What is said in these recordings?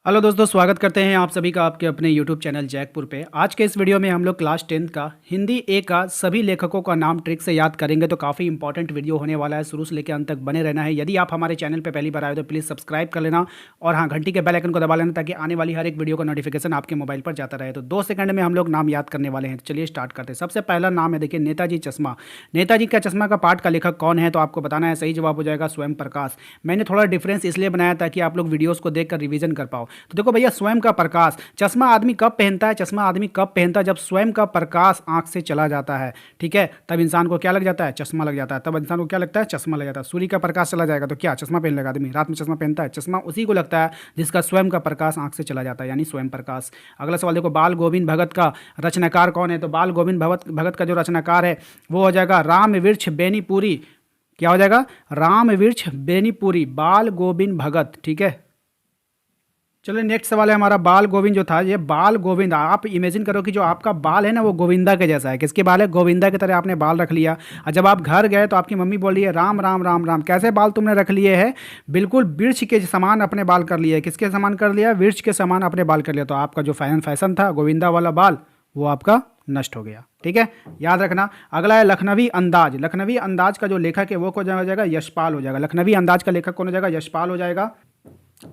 Hello दोस्तों, स्वागत करते हैं आप सभी का आपके अपने यूट्यूब चैनल जैकपुर पे। आज के इस वीडियो में हम लोग क्लास 10th का हिंदी ए का सभी लेखकों का नाम ट्रिक से याद करेंगे। तो काफ़ी इंपॉर्टेंट वीडियो होने वाला है, शुरू से लेकर अंत तक बने रहना है। यदि आप हमारे चैनल पे पहली बार आए तो प्लीज़ सब्सक्राइब कर लेना और हाँ, घंटी के बेल आइकन को दबा लेना ताकि आने वाली हर एक वीडियो का नोटिफिकेशन आपके मोबाइल पर जाता रहे। तो 2 सेकंड में हम लोग नाम याद करने वाले हैं। तो चलिए स्टार्ट करते हैं। सबसे पहला नाम है, देखिए, नेताजी चश्मा। नेताजी का चश्मा का पाठ का लेखक कौन है? तो आपको बताना है। सही जवाब हो जाएगा स्वयं प्रकाश। मैंने थोड़ा डिफरेंस इसलिए बनाया ताकि आप लोग वीडियोज़ को देखकर रिवीजन कर पाओ। तो देखो भैया, स्वयं का प्रकाश। चश्मा आदमी कब पहनता है? चश्मा आदमी कब पहनता है? जब स्वयं का प्रकाश आंख से चला जाता है, ठीक है, तब इंसान को क्या लग जाता है? चश्मा लग जाता है। तब इंसान को क्या लगता है? चश्मा लग जाता है। सूर्य का प्रकाश चला जाएगा तो क्या चश्मा पहन लेगा आदमी? रात में चश्मा पहनता है। चश्मा उसी को लगता है जिसका स्वयं का प्रकाश आंख से चला जाता है, यानी स्वयं प्रकाश। अगला सवाल देखो, बाल गोविंद भगत का रचनाकार कौन है? तो बाल गोविंद भगत का जो रचनाकार है वो हो जाएगा राम वृक्ष बेनीपुरी। क्या हो जाएगा? राम वृक्ष बेनीपुरी, बाल गोविंद भगत, ठीक है। चलो नेक्स्ट सवाल है हमारा, बाल गोविंद जो था, ये बाल गोविंद, आप इमेजिन करो कि जो आपका बाल है ना वो गोविंदा के जैसा है। किसके बाल है? गोविंदा की तरह आपने बाल रख लिया। और जब आप घर गए तो आपकी मम्मी बोल रही है राम राम राम राम, कैसे बाल तुमने रख लिए हैं? बिल्कुल वृक्ष के समान अपने बाल कर लिए। किसके समान कर लिया? वृक्ष के समान अपने बाल कर लिया। तो आपका जो फैशन था गोविंदा वाला बाल, वो आपका नष्ट हो गया, ठीक है, याद रखना। अगला है लखनवी अंदाज। लखनवी अंदाज का जो लेखक है वो कौन हो जाएगा? यशपाल हो जाएगा। लखनवी अंदाज का लेखक कौन हो जाएगा? यशपाल हो जाएगा।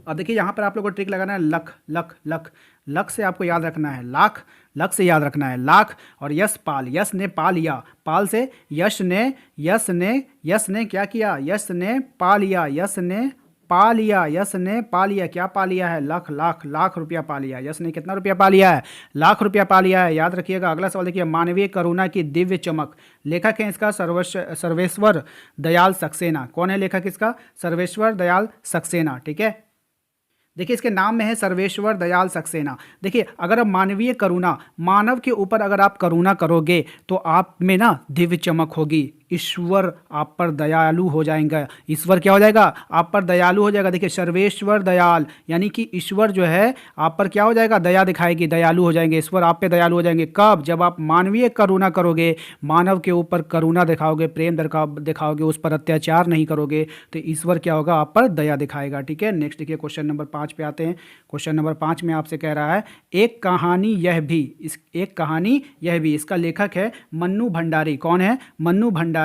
और देखिए यहाँ पर आप लोगों को ट्रिक लगाना है, लख लख लख। लख से आपको याद रखना है लाख, लख से याद रखना है लाख। और यश पाल, यश ने पा लिया, पाल से यश ने क्या किया? यश ने पा लिया, यश ने पा लिया, यश ने पा लिया। क्या पा लिया है? लाख लाख लाख रुपया पा लिया। यश ने कितना रुपया पा लिया है? लाख रुपया पा लिया है, याद रखिएगा। अगला सवाल देखिए, मानवीय करुणा की दिव्य चमक। लेखक है इसका सर्वेश्वर दयाल सक्सेना। कौन है लेखक इसका? सर्वेश्वर दयाल सक्सेना, ठीक है। देखिए इसके नाम में है सर्वेश्वर दयाल सक्सेना। देखिए अगर आप मानवीय करुणा, मानव के ऊपर अगर आप करुणा करोगे तो आप में ना दिव्य चमक होगी। ईश्वर आप पर दयालु हो जाएंगे। ईश्वर क्या हो जाएगा? आप पर दयालु हो जाएगा। देखिए सर्वेश्वर दयाल, यानी कि ईश्वर जो है आप पर क्या हो जाएगा? दया दिखाएगी, दयालु हो जाएंगे। ईश्वर आप पे दयालु हो जाएंगे। कब? जब आप मानवीय करुणा करोगे, मानव के ऊपर करुणा दिखाओगे, प्रेम दिखाओगे, उस पर अत्याचार नहीं करोगे, तो ईश्वर क्या होगा? आप पर दया दिखाएगा, ठीक है। नेक्स्ट देखिए, क्वेश्चन नंबर 5 पे आते हैं। क्वेश्चन नंबर 5 में आपसे कह रहा है, एक कहानी यह भी, इसका लेखक है मन्नू भंडारी। कौन है? मन्नू भंडारी।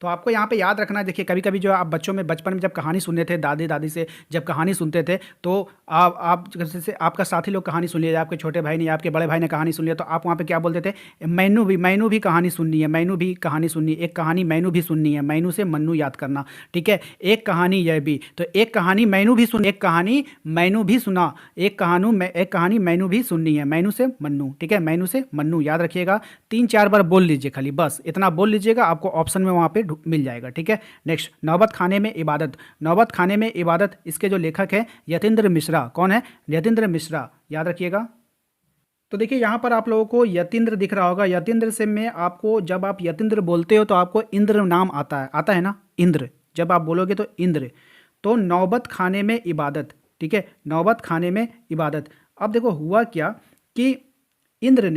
तो आपको यहाँ पे याद रखना है। देखिए कभी कभी जो आप बच्चों में बचपन में जब कहानी सुनते थे, दादी दादी से जब कहानी सुनते थे, तो आप जैसे आपका साथी लोग कहानी सुन लिया, आपके छोटे भाई ने, आपके बड़े भाई ने कहानी सुन लिया, तो आप वहाँ पे क्या बोलते थे? मैनू भी कहानी सुननी है, मैनू भी कहानी सुननी है, एक कहानी मैनू भी सुननी है। मैनू से मन्नू याद करना, ठीक है। एक कहानी यह भी, तो एक कहानी मैनू भी सुन, एक कहानी मैनू भी सुना, एक कहानी मैनू भी सुननी है। मैनू से मन्नू, ठीक है, मैनू से मन्नू, याद रखिएगा। 3-4 बार बोल लीजिए, खाली बस इतना बोल लीजिएगा, आपको ऑप्शन में वहाँ पे मिल जाएगा, ठीक है। नेक्स्ट, नौबत खाने में इबादत। नौबत खाने में इबादत, इसके जो लेखक है यतीन्द्र मिश्रा। कौन है? यतीन्द्र मिश्रा, याद रखिएगा। तो देखिए यहाँ पर आप लोगों को यतीन्द्र दिख रहा होगा। यतीन्द्र से मैं आपको, जब आप यतीन्द्र बोलते हो तो आपको इंद्र नाम आता है ना, इंद्र, जब आप बोलोगे तो इंद्र। तो नौबत खाने में इबादत, ठीक है, नौबत खाने में इबादत। अब देखो हुआ क्या कि इंद्र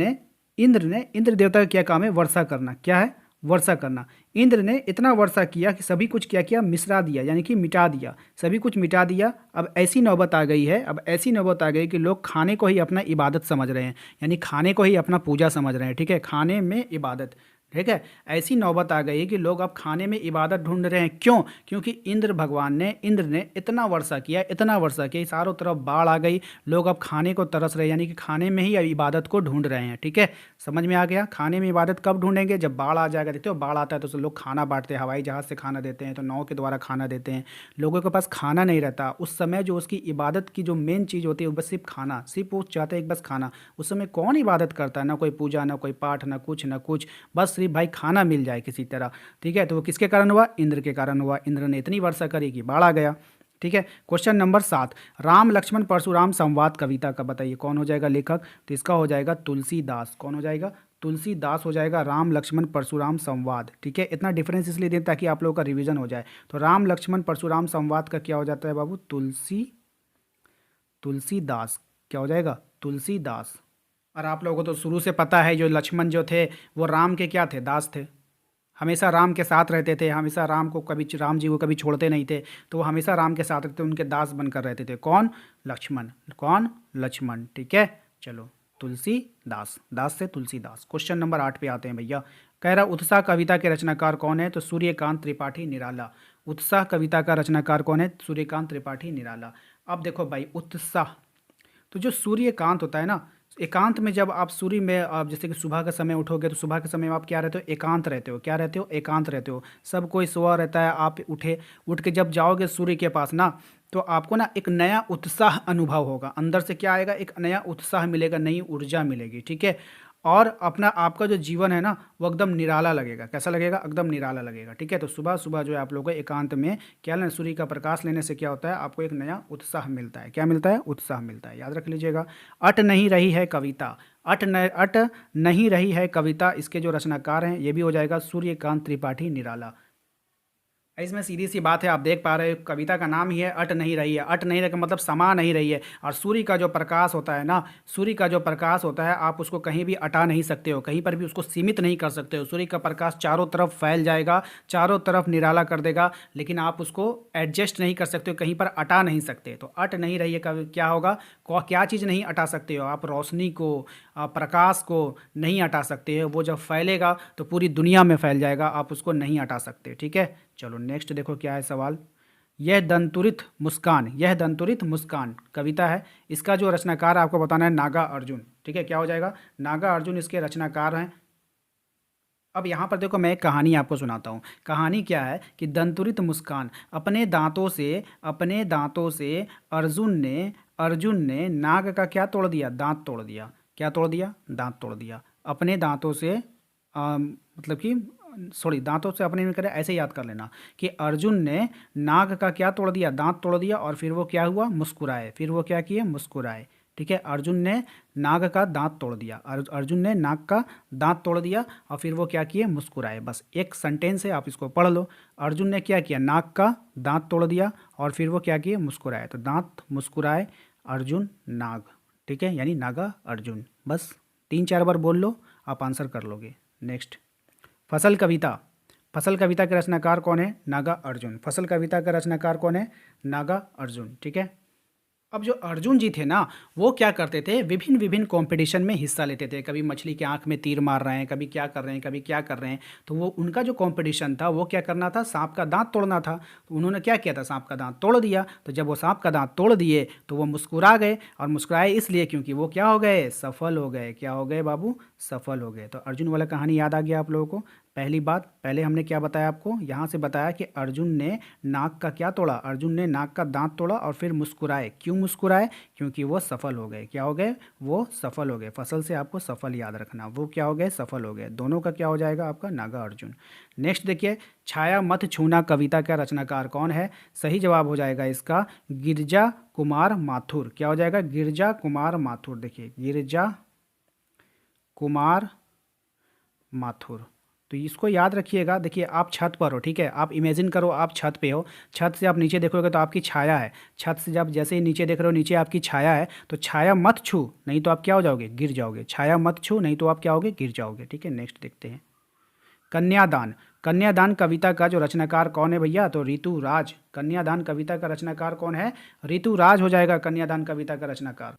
देवता का क्या काम है? वर्षा करना। क्या है? वर्षा करना। इंद्र ने इतना वर्षा किया कि सभी कुछ क्या किया? मिश्रा दिया, यानी कि मिटा दिया, सभी कुछ मिटा दिया। अब ऐसी नौबत आ गई है, अब ऐसी नौबत आ गई कि लोग खाने को ही अपना इबादत समझ रहे हैं, यानी खाने को ही अपना पूजा समझ रहे हैं, ठीक है, खाने में इबादत, ठीक है। ऐसी नौबत आ गई कि लोग अब खाने में इबादत ढूंढ रहे हैं। क्यों? क्योंकि इंद्र ने इतना वर्षा किया, इतना वर्षा किया, चारों तरफ बाढ़ आ गई, लोग अब खाने को तरस रहे हैं, यानी कि खाने में ही इबादत को ढूंढ रहे हैं, ठीक है। समझ में आ गया? खाने में इबादत कब ढूंढेंगे? जब बाढ़ आ जाएगा। देखते हो बाढ़ आता है तो लोग खाना बांटते हैं, हवाई जहाज़ से खाना देते हैं, तो नाव के द्वारा खाना देते हैं। लोगों के पास खाना नहीं रहता उस समय, जो उसकी इबादत की जो मेन चीज़ होती है वो बस सिर्फ खाना, सिर्फ वो चाहते हैं बस खाना। उस समय कौन इबादत करता है? ना कोई पूजा, ना कोई पाठ, ना कुछ, बस सिर्फ भाई खाना मिल जाए किसी तरह, ठीक है। तो वो किसके कारण हुआ? इंद्र के कारण हुआ। इंद्र ने इतनी वर्षा करी कि बाढ़ आ गया, ठीक है। क्वेश्चन नंबर 7, राम लक्ष्मण परशुराम संवाद कविता का बताइए कौन हो जाएगा लेखक? तो इसका हो जाएगा तुलसीदास। कौन हो जाएगा? तुलसीदास हो जाएगा। राम लक्ष्मण परशुराम संवाद, ठीक है। इतना डिफरेंस इसलिए दें ताकि आप लोगों का रिवीजन हो जाए। तो राम लक्ष्मण परशुराम संवाद का क्या हो जाता है बाबू? तुलसीदास, क्या हो जाएगा? तुलसीदास। और आप लोगों को तो शुरू से पता है, जो लक्ष्मण जो थे वो राम के क्या थे? दास थे, हमेशा राम के साथ रहते थे, हमेशा राम जी को कभी छोड़ते नहीं थे, तो वो हमेशा राम के साथ रहते, उनके दास बनकर रहते थे। कौन? लक्ष्मण। कौन? लक्ष्मण। ठीक है, चलो तुलसीदास, दास से तुलसीदास। क्वेश्चन नंबर 8 पे आते हैं भैया। कह रहा उत्साह कविता के रचनाकार कौन है? तो सूर्यकांत त्रिपाठी निराला। उत्साह कविता का रचनाकार कौन है? सूर्यकांत त्रिपाठी निराला। अब देखो भाई, उत्साह, तो जो सूर्यकांत होता है ना, एकांत में जब आप सूर्य में आप जैसे कि सुबह के समय उठोगे तो सुबह के समय में आप क्या रहते हो? एकांत रहते हो। क्या रहते हो? एकांत रहते हो। सब कोई सोया रहता है, आप उठ के जब जाओगे सूर्य के पास ना, तो आपको ना एक नया उत्साह अनुभव होगा, अंदर से क्या आएगा? एक नया उत्साह मिलेगा, नई ऊर्जा मिलेगी। ठीक है, और अपना आपका जो जीवन है ना, वो एकदम निराला लगेगा। कैसा लगेगा? एकदम निराला लगेगा। ठीक है, तो सुबह सुबह जो है आप लोगों को एकांत में क्या लेना? सूर्य का प्रकाश लेने से क्या होता है? आपको एक नया उत्साह मिलता है। क्या मिलता है? उत्साह मिलता है, याद रख लीजिएगा। अट नहीं रही है कविता, अट नहीं रही है कविता, इसके जो रचनाकार हैं ये भी हो जाएगा सूर्यकांत त्रिपाठी निराला। इसमें सीधी सी बात है, आप देख पा रहे हो कविता का नाम ही है अट नहीं रही है। अट नहीं रही का मतलब समा नहीं रही है। और सूर्य का जो प्रकाश होता है ना, सूर्य का जो प्रकाश होता है, आप उसको कहीं भी अटा नहीं सकते हो, कहीं पर भी उसको सीमित नहीं कर सकते हो। सूर्य का प्रकाश चारों तरफ फैल जाएगा, चारों तरफ निराला कर देगा, लेकिन आप उसको एडजस्ट नहीं कर सकते हो, कहीं पर अटा नहीं सकते। तो अट नहीं रही है का क्या होगा? क्या चीज़ नहीं अटा सकते हो आप? रोशनी को, प्रकाश को नहीं हटा सकते हो। वो जब फैलेगा तो पूरी दुनिया में फैल जाएगा, आप उसको नहीं हटा सकते। ठीक है, चलो नेक्स्ट देखो क्या है सवाल। यह दंतुरित मुस्कान, यह दंतुरित मुस्कान कविता है, इसका जो रचनाकार है आपको बताना है नागा अर्जुन। ठीक है, क्या हो जाएगा? नागा अर्जुन इसके रचनाकार हैं। अब यहाँ पर देखो, मैं एक कहानी आपको सुनाता हूँ। कहानी क्या है कि दंतुरित मुस्कान, अपने दांतों से अर्जुन ने नाग का क्या तोड़ दिया? दांत तोड़ दिया। क्या तोड़ दिया? दांत तोड़ दिया। अपने दांतों से मतलब कि सॉरी, दांतों से अपने में करे, ऐसे याद कर लेना कि अर्जुन ने नाग का क्या तोड़ दिया? दांत तोड़ दिया। और फिर वो क्या हुआ? मुस्कुराए। फिर वो क्या किए? मुस्कुराए। ठीक है, अर्जुन ने नाग का दांत तोड़ दिया, अर्जुन ने नाग का दांत तोड़ दिया, और फिर वो क्या किए? मुस्कुराए। बस एक सेंटेंस है, आप इसको पढ़ लो। अर्जुन ने क्या किया? नाग का दांत तोड़ दिया, और फिर वो क्या किए? मुस्कुराए। तो दांत, मुस्कुराए, अर्जुन, नाग। ठीक है, यानी नागा अर्जुन। बस 3-4 बार बोल लो, आप आंसर कर लोगे। नेक्स्ट, फसल कविता, फसल कविता के रचनाकार कौन है? नागा अर्जुन। फसल कविता का रचनाकार कौन है? नागा अर्जुन। ठीक है, अब जो अर्जुन जी थे ना, वो क्या करते थे? विभिन्न विभिन्न कंपटीशन में हिस्सा लेते थे। कभी मछली के आंख में तीर मार रहे हैं, कभी क्या कर रहे हैं, कभी क्या कर रहे हैं। तो वो उनका जो कंपटीशन था, वो क्या करना था? सांप का दांत तोड़ना था। तो उन्होंने क्या किया था? सांप का दांत तोड़ दिया। तो जब वो सांप का दांत तोड़ दिए तो वो मुस्कुरा गए, और मुस्कुराए इसलिए क्योंकि वो क्या हो गए? सफल हो गए। क्या हो गए बाबू? सफल हो गए। तो अर्जुन वाला कहानी याद आ गया आप लोगों को। पहली बात, पहले हमने क्या बताया आपको? यहाँ से बताया कि अर्जुन ने नाक का क्या तोड़ा? अर्जुन ने नाक का दांत तोड़ा और फिर मुस्कुराए। क्यों मुस्कुराए? क्योंकि वो सफल हो गए। क्या हो गए? वो सफल हो गए। फसल से आपको सफल याद रखना, वो क्या हो गए? सफल हो गए। दोनों का क्या हो जाएगा आपका? नागा अर्जुन। नेक्स्ट देखिए, छाया मत छूना कविता का रचनाकार कौन है? सही जवाब हो जाएगा इसका गिरजा कुमार माथुर। क्या हो जाएगा? गिरजा कुमार माथुर। देखिए, गिरजा कुमार माथुर। तो इसको याद रखिएगा। देखिए, आप छत पर हो, ठीक है, आप इमेजिन करो आप छत पे हो, छत से आप नीचे देखोगे तो आपकी छाया है। छत से जब जैसे ही नीचे देख रहे हो, नीचे आपकी छाया है, तो छाया मत छू, नहीं तो आप क्या हो जाओगे? गिर जाओगे। छाया मत छू, नहीं तो आप क्या होगे? गिर जाओगे। ठीक है, नेक्स्ट देखते हैं। कन्यादान, कन्यादान कविता का जो रचनाकार कौन है भैया? तो ऋतुराज। कन्यादान कविता का रचनाकार कौन है? ऋतुराज हो जाएगा कन्यादान कविता का रचनाकार।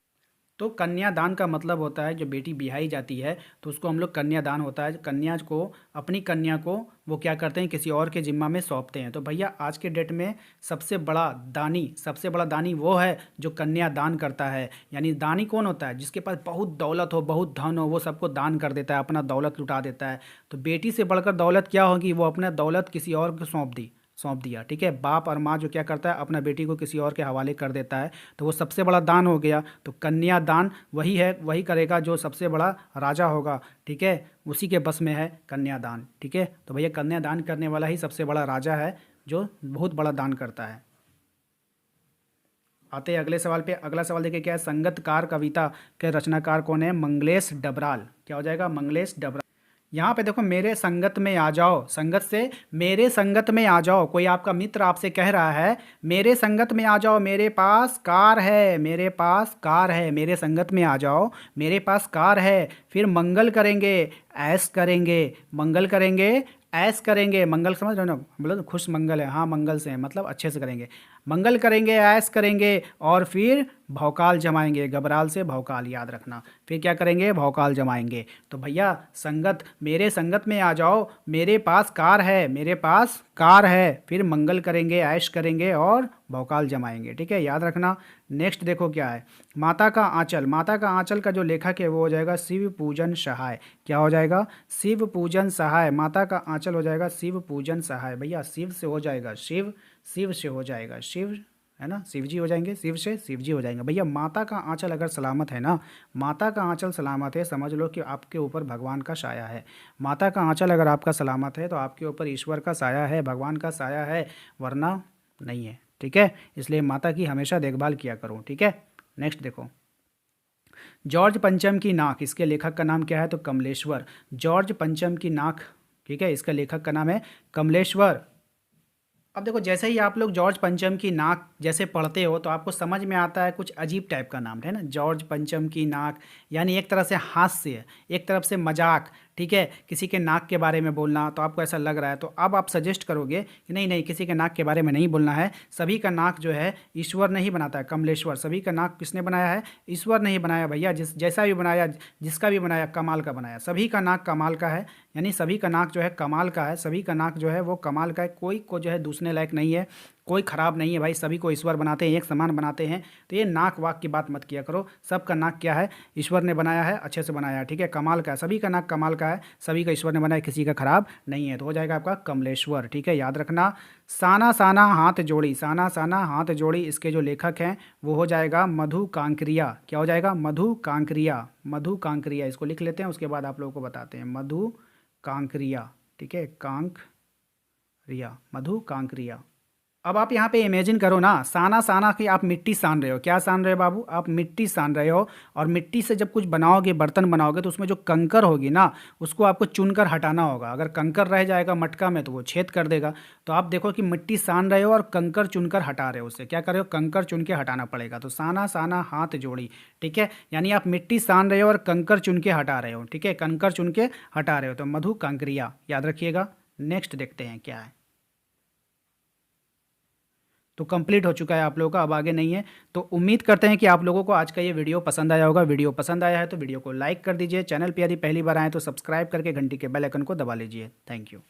तो कन्यादान का मतलब होता है जो बेटी ब्याही जाती है तो उसको हम लोग कन्यादान होता है, कन्या को, अपनी कन्या को वो क्या करते हैं? किसी और के जिम्मा में सौंपते हैं। तो भैया आज के डेट में सबसे बड़ा दानी वो है जो कन्यादान करता है। यानी दानी कौन होता है? जिसके पास बहुत दौलत हो, बहुत धन हो, वो सबको दान कर देता है, अपना दौलत लुटा देता है। तो बेटी से बढ़कर दौलत क्या होगी? वो अपना दौलत किसी और को सौंप दिया। ठीक है, बाप और माँ जो क्या करता है? अपना बेटी को किसी और के हवाले कर देता है, तो वो सबसे बड़ा दान हो गया। तो कन्यादान वही है, वही करेगा जो सबसे बड़ा राजा होगा। ठीक है, उसी के बस में है कन्यादान। ठीक है, तो भैया कन्यादान करने वाला ही सबसे बड़ा राजा है जो बहुत बड़ा दान करता है। आते हैं अगले सवाल पे। अगला सवाल देखिए क्या है? संगतकार कविता के रचनाकार कौन है? मंगलेश डबराल। क्या हो जाएगा? मंगलेश डबराल। यहाँ पे देखो, मेरे संगत में आ जाओ, संगत से मेरे संगत में आ जाओ। कोई आपका मित्र आपसे कह रहा है मेरे संगत में आ जाओ, मेरे पास कार है, मेरे पास कार है, मेरे संगत में आ जाओ, मेरे पास कार है। फिर मंगल करेंगे, ऐश करेंगे, मंगल करेंगे, ऐश करेंगे, मंगल समझ रहे हो ना, बोलो तो खुश मंगल है, हाँ मंगल से है मतलब अच्छे से करेंगे। मंगल करेंगे, ऐश करेंगे और फिर भौकाल जमाएंगे, घबराल से भौकाल, याद रखना। फिर क्या करेंगे, भौकाल जमाएंगे। तो भैया संगत, मेरे संगत में आ जाओ, मेरे पास कार है, मेरे पास कार है, फिर मंगल करेंगे, ऐश करेंगे और भौकाल जमाएंगे, ठीक है, याद रखना। नेक्स्ट देखो क्या है, माता का आंचल। माता का आंचल का जो लेखक है वो हो जाएगा शिव पूजन सहाय। क्या हो जाएगा, शिव पूजन सहाय। माता का आंचल हो जाएगा शिव पूजन सहाय। भैया शिव से हो जाएगा शिव, शिव से हो जाएगा शिव, है ना, शिव जी हो जाएंगे, शिव से शिव जी हो जाएंगे। भैया माता का आंचल अगर सलामत है ना, माता का आंचल सलामत है, समझ लो कि आपके ऊपर भगवान का साया है। माता का आंचल अगर आपका सलामत है तो आपके ऊपर ईश्वर का साया है, भगवान का साया है, वरना नहीं है, ठीक है। इसलिए माता की हमेशा देखभाल किया करो, ठीक है। नेक्स्ट देखो, जॉर्ज पंचम की नाक, इसके लेखक का नाम क्या है, तो कमलेश्वर। जॉर्ज पंचम की नाक, ठीक है, इसका लेखक का नाम है कमलेश्वर। अब देखो जैसे ही आप लोग जॉर्ज पंचम की नाक जैसे पढ़ते हो तो आपको समझ में आता है कुछ अजीब टाइप का नाम है ना, जॉर्ज पंचम की नाक, यानी एक तरह से हास्य, एक तरफ से मजाक, ठीक है, किसी के नाक के बारे में बोलना, तो आपको ऐसा लग रहा है, तो अब आप सजेस्ट करोगे कि नहीं नहीं, किसी के नाक के बारे में नहीं बोलना है, सभी का नाक जो है ईश्वर नहीं बनाता है, कमलेश्वर, सभी का नाक किसने बनाया है, ईश्वर नहीं बनाया भैया, जिस जैसा भी बनाया, जिसका भी बनाया कमाल का बनाया, सभी का नाक कमाल का है, यानी सभी का नाक जो है कमाल का है, सभी का नाक जो है वो कमाल का है, कोई को जो है दूसरे लायक नहीं है, कोई ख़राब नहीं है भाई, सभी को ईश्वर बनाते हैं, एक समान बनाते हैं। तो ये नाक वाक की बात मत किया करो, सबका नाक क्या है, ईश्वर ने बनाया है, अच्छे से बनाया है, ठीक है, कमाल का है, सभी का नाक कमाल का है, सभी का ईश्वर ने बनाया, किसी का खराब नहीं है, तो हो जाएगा आपका कमलेश्वर, ठीक है, याद रखना। साना साना हाथ जोड़ी, साना साना हाथ जोड़ी, इसके जो लेखक हैं वो हो जाएगा मधु कांकरिया। क्या हो जाएगा, मधु कांकरिया, मधु कांकरिया, इसको लिख लेते हैं, उसके बाद आप लोगों को बताते हैं, मधु कांकरिया, ठीक है, कांकरिया, मधु कांकरिया। अब आप यहाँ पे इमेजिन करो ना, साना साना की आप मिट्टी सान रहे हो, क्या सान रहे हो बाबू, आप मिट्टी सान रहे हो, और मिट्टी से जब कुछ बनाओगे, बर्तन बनाओगे, तो उसमें जो कंकर होगी ना, उसको आपको चुनकर हटाना होगा। अगर कंकर रह जाएगा मटका में तो वो छेद कर देगा। तो आप देखो कि मिट्टी सान रहे हो और कंकर चुनकर हटा रहे हो, उससे क्या कर रहे हो, कंकर चुन के हटाना पड़ेगा। तो साना साना हाथ जोड़ी, ठीक है, यानी आप मिट्टी सान रहे हो और कंकर चुन के हटा रहे हो, ठीक है, कंकर चुन के हटा रहे हो, तो मधु कांकरिया, याद रखिएगा। नेक्स्ट देखते हैं क्या है। तो कंप्लीट हो चुका है आप लोगों का, अब आगे नहीं है। तो उम्मीद करते हैं कि आप लोगों को आज का ये वीडियो पसंद आया होगा। वीडियो पसंद आया है तो वीडियो को लाइक कर दीजिए, चैनल पे यदि पहली बार आए तो सब्सक्राइब करके घंटी के बेल आइकन को दबा लीजिए। Thank you.